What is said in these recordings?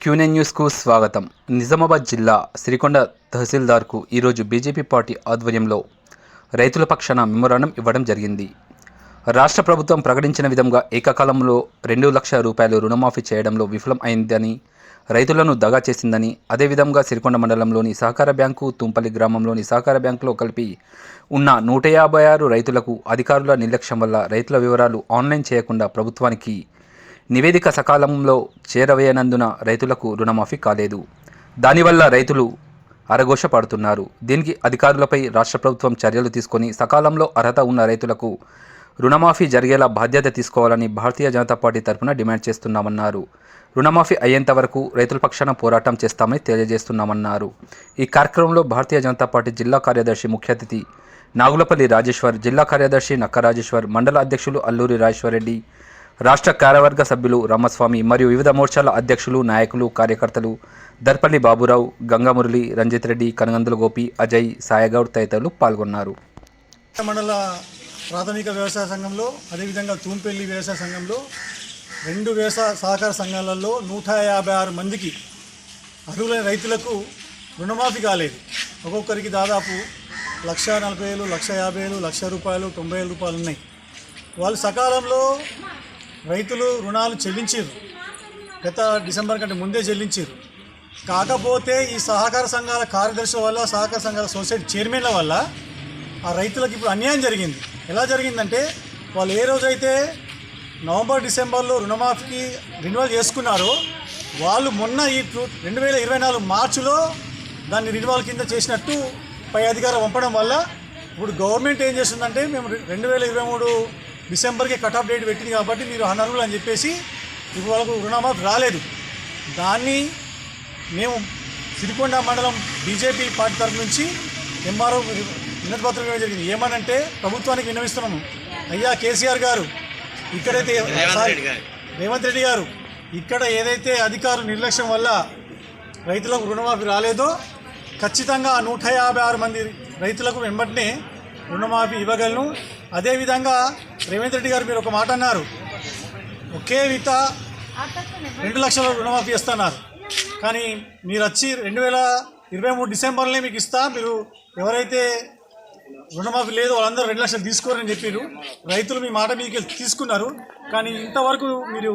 Q9 న్యూస్కు స్వాగతం. నిజామాబాద్ జిల్లా సిరికొండ తహసీల్దార్కు ఈరోజు బీజేపీ పార్టీ ఆధ్వర్యంలో రైతుల పక్షాన మెమోరాండం ఇవ్వడం జరిగింది. రాష్ట్ర ప్రభుత్వం ప్రకటించిన విధంగా ఏకకాలంలో 2 లక్షల రూపాయలు రుణమాఫీ చేయడంలో విఫలం అయిందని, రైతులను దగా చేసిందని, అదేవిధంగా సిరికొండ మండలంలోని సహకార బ్యాంకు, తుంపల్లి గ్రామంలోని సహకార బ్యాంకులో కలిపి ఉన్న 156 రైతులకు అధికారుల నిర్లక్ష్యం వల్ల రైతుల వివరాలు ఆన్లైన్ చేయకుండా ప్రభుత్వానికి నివేదిక సకాలంలో చేరవేయనందున రైతులకు రుణమాఫీ కాలేదు. దానివల్ల రైతులు అరఘోష పడుతున్నారు. దీనికి అధికారులపై రాష్ట్ర ప్రభుత్వం చర్యలు తీసుకొని సకాలంలో అర్హత ఉన్న రైతులకు రుణమాఫీ జరిగేలా బాధ్యత తీసుకోవాలని భారతీయ జనతా పార్టీ తరఫున డిమాండ్ చేస్తున్నామన్నారు. రుణమాఫీ అయ్యేంత వరకు రైతుల పక్షాన పోరాటం చేస్తామని తెలియజేస్తున్నామన్నారు. ఈ కార్యక్రమంలో భారతీయ జనతా పార్టీ జిల్లా కార్యదర్శి ముఖ్య అతిథి నాగులపల్లి రాజేశ్వర్, జిల్లా కార్యదర్శి నక్క రాజేశ్వర్, మండల అధ్యక్షులు అల్లూరి రాజేశ్వర్ రెడ్డి, రాష్ట్ర కార్యవర్గ సభ్యులు రామస్వామి మరియు వివిధ మోర్చాల అధ్యక్షులు, నాయకులు, కార్యకర్తలు దర్పల్లి బాబురావు, గంగామురళి, రంజిత్ రెడ్డి, కనగందుల గోపి, అజయ్, సాయగౌడ్ తదితరులు పాల్గొన్నారు. మండల ప్రాథమిక వ్యవసాయ సంఘంలో అదేవిధంగా తూంపల్లి వ్యవసాయ సంఘంలో 2 వ్యవసాయ సహకార సంఘాలలో 156 మందికి అర్హులైన రైతులకు రుణమాఫీ కాలేదు. ఒక్కొక్కరికి దాదాపు 1,40,000, 1,50,000, 1,00,000 రూపాయలు, 90,000 రూపాయలు ఉన్నాయి. వాళ్ళు సకాలంలో రైతులు రుణాలు చెల్లించారు. గత డిసెంబర్ కంటే ముందే చెల్లించారు. కాకపోతే ఈ సహకార సంఘాల కార్యదర్శుల వల్ల, సహకార సంఘాల సొసైటీ చైర్మన్ల వల్ల ఆ రైతులకు ఇప్పుడు అన్యాయం జరిగింది. ఎలా జరిగిందంటే వాళ్ళు ఏ రోజైతే నవంబర్, డిసెంబర్లో రుణమాఫీకి రెన్యువల్ చేసుకున్నారో వాళ్ళు మొన్న ఈ 2024 మార్చిలో దాన్ని రెన్యువల్ కింద చేసినట్టు పై అధికారం పంపడం వల్ల ఇప్పుడు గవర్నమెంట్ ఏం చేస్తుందంటే మేము 2023 డిసెంబర్కి కట్ ఆఫ్ డేట్ పెట్టింది కాబట్టి మీరు అనర్హులు అని చెప్పేసి ఇప్పుడు వాళ్ళకు రుణమాఫీ రాలేదు. దాన్ని మేము సిరికొండ మండలం బీజేపీ పార్టీ తరఫు నుంచి ఎంఆర్ఓ వినతిపత్రం ఇవ్వడం జరిగింది. ఏమనంటే ప్రభుత్వానికి విన్నవిస్తున్నాము, అయ్యా కేసీఆర్ గారు, ఇక్కడైతే రేవంత్ రెడ్డి గారు, ఇక్కడ ఏదైతే అధికారుల నిర్లక్ష్యం వల్ల రైతులకు రుణమాఫీ రాలేదో ఖచ్చితంగా 156 మంది రైతులకు వెంబటనే రుణమాఫీ ఇవ్వగలను. అదేవిధంగా రేవంత్ రెడ్డి గారు మీరు ఒక మాట అన్నారు, ఒకే విత 2 లక్షల రుణమాఫీ ఇస్తున్నారు. కానీ మీరు వచ్చి 2023 డిసెంబర్లో మీకు ఇస్తా, మీరు ఎవరైతే రుణమాఫీ లేదో వాళ్ళందరూ 2 లక్షలు తీసుకోరని చెప్పారు. రైతులు మీ మాట మీకు తీసుకున్నారు. కానీ ఇంతవరకు మీరు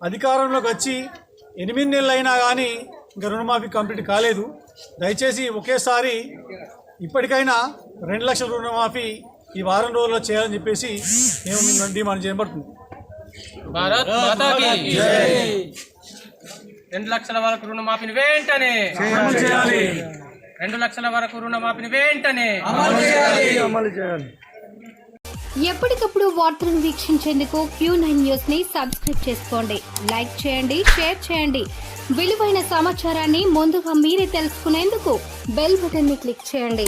అధికారంలోకి వచ్చి 8 నెలలు అయినా కానీ ఇంకా రుణమాఫీ కంప్లీట్ కాలేదు. దయచేసి ఒకేసారి ఇప్పటికైనా 2 లక్షల రుణమాఫీ ఈ వారం రోజుల్లో చేయాలని చెప్పేసి మేము మేము డిమాండ్ చేయబడుతుంది. 2 లక్షల వరకు రుణమాఫీని వెంటనే 2 లక్షల వరకు రుణమాఫీని వెంటనే అమలు చేయాలి. ఎప్పటికప్పుడు వార్తలను వీక్షించేందుకు Q9 న్యూస్ ని సబ్స్క్రైబ్ చేసుకోండి, లైక్ చేయండి, షేర్ చేయండి. విలువైన సమాచారాన్ని ముందుగా మీరే తెలుసుకునేందుకు బెల్ బటన్ ని క్లిక్ చేయండి.